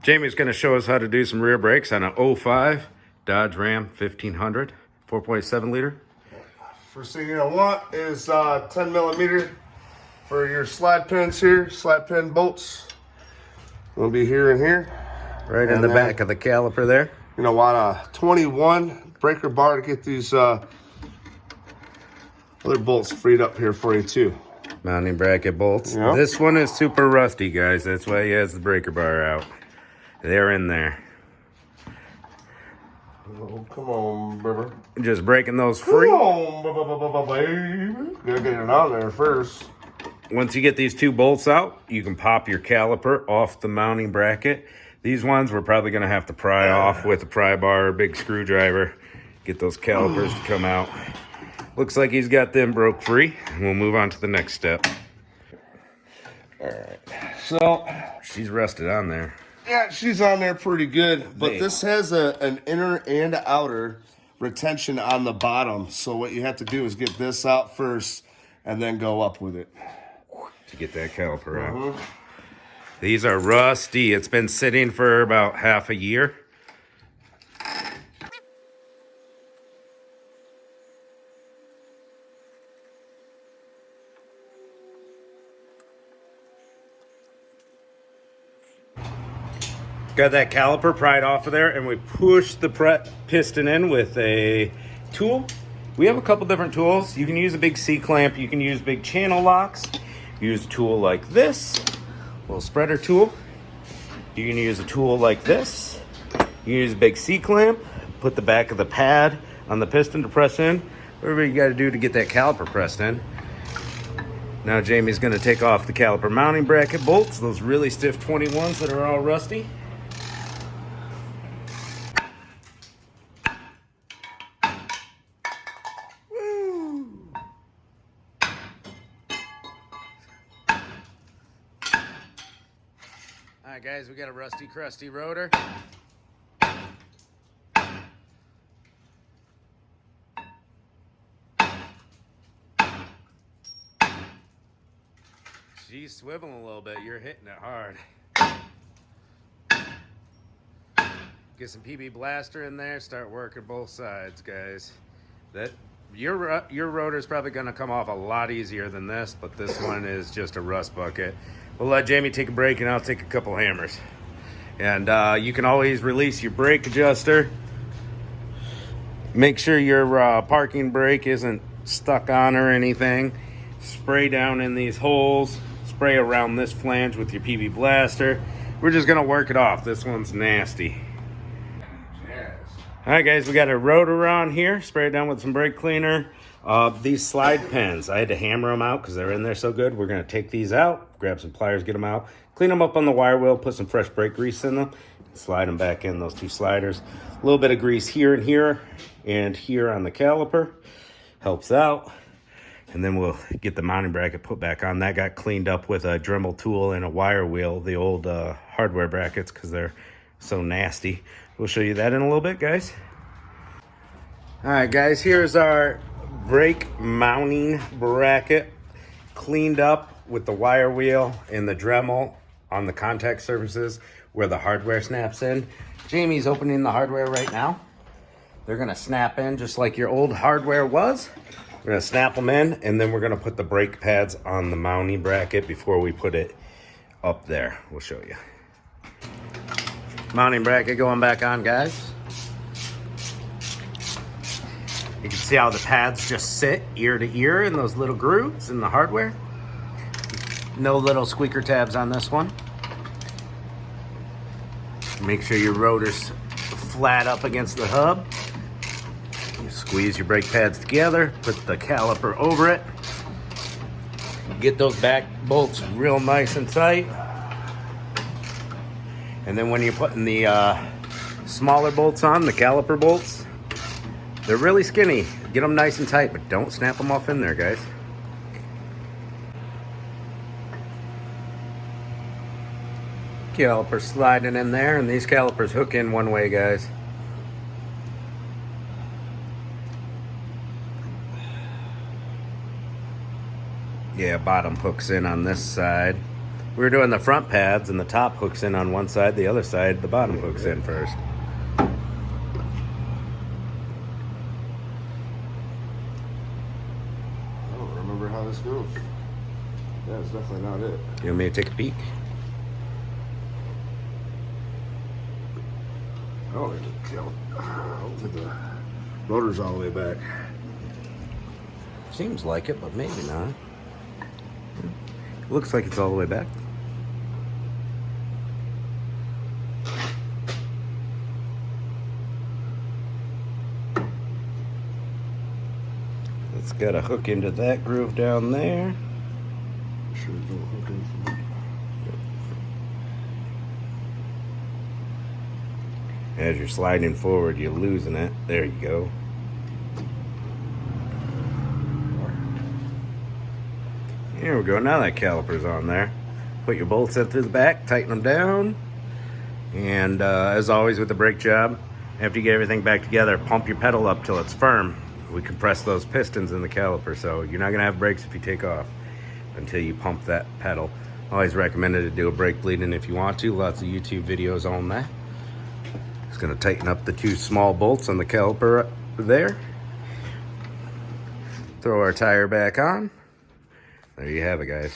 Jamie's going to show us how to do some rear brakes on an 05 Dodge Ram 1500, 4.7 liter. First thing you're going to want is 10 millimeter for your slide pins here, slide pin bolts. Will be here and here. Right in the back of the caliper there. You're going to want a 21 breaker bar to get these other bolts freed up here for you too. Mounting bracket bolts. Yep. This one is super rusty, guys. That's why he has the breaker bar out. They're in there. Oh, come on, baby. Just breaking those free. Come on, baby. Gotta get it on there first. Once you get these two bolts out, you can pop your caliper off the mounting bracket. These ones we're probably going to have to pry off with a pry bar or big screwdriver. Get those calipers to come out. Looks like he's got them broke free. We'll move on to the next step. All right. So she's rusted on there. Yeah, she's on there pretty good, but this has an inner and outer retention on the bottom. So what you have to do is get this out first and then go up with it. To get that caliper out. These are rusty. It's been sitting for about half a year. Got that caliper pried off of there, and we push the piston in with a tool. We have a couple different tools. You can use a big C-clamp. You can use big channel locks. Use a tool like this, a little spreader tool. You can use a tool like this. You can use a big C-clamp. Put the back of the pad on the piston to press in. Whatever you got to do to get that caliper pressed in. Now Jamie's going to take off the caliper mounting bracket bolts, those really stiff 21s that are all rusty. All right, guys, we got a rusty, crusty rotor. She's swiveling a little bit. You're hitting it hard. Get some PB blaster in there. Start working both sides, guys. Your rotor is probably going to come off a lot easier than this, but this one is just a rust bucket. We'll let Jamie take a break, and I'll take a couple hammers. And you can always release your brake adjuster. Make sure your parking brake isn't stuck on or anything. Spray down in these holes. Spray around this flange with your PB blaster. We're just going to work it off. This one's nasty. All right, guys, we got a rotor on here. Spray it down with some brake cleaner. These slide pins, I had to hammer them out because they're in there so good. We're going to take these out, grab some pliers, get them out, clean them up on the wire wheel, put some fresh brake grease in them, slide them back in, those two sliders. A little bit of grease here and here on the caliper. Helps out. And then we'll get the mounting bracket put back on. That got cleaned up with a Dremel tool and a wire wheel, the old hardware brackets, because they're so nasty. We'll show you that in a little bit, guys. All right, guys, here's our brake mounting bracket cleaned up with the wire wheel and the Dremel on the contact surfaces where the hardware snaps in. Jamie's opening the hardware right now. They're gonna snap in just like your old hardware was. We're gonna snap them in, and then we're gonna put the brake pads on the mounting bracket before we put it up there. We'll show you. Mounting bracket going back on, guys. You can see how the pads just sit ear to ear in those little grooves in the hardware. No little squeaker tabs on this one. Make sure your rotor's flat up against the hub. You squeeze your brake pads together, put the caliper over it. Get those back bolts real nice and tight. And then when you're putting the smaller bolts on, the caliper bolts, they're really skinny. Get them nice and tight, but don't snap them off in there, guys. Caliper sliding in there, and these calipers hook in one way, guys. Yeah, bottom hooks in on this side. We're doing the front pads, and the top hooks in on one side, the other side, the bottom hooks in first. I don't remember how this goes. Yeah, it's definitely not it. You want me to take a peek? Oh, I don't think the rotor's all the way back. Seems like it, but maybe not. Looks like it's all the way back. It's got a hook into that groove down there. Sure, don't hook in from it. As you're sliding forward, you're losing it. There you go. Here we go. Now that caliper's on there. Put your bolts in through the back, tighten them down. And as always with the brake job, after you get everything back together, pump your pedal up till it's firm. We compress those pistons in the caliper, so you're not gonna have brakes if you take off until you pump that pedal. Always recommended to do a brake bleeding if you want to. Lots of YouTube videos on that. Just gonna tighten up the 2 small bolts on the caliper there. Throw our tire back on. There you have it, guys.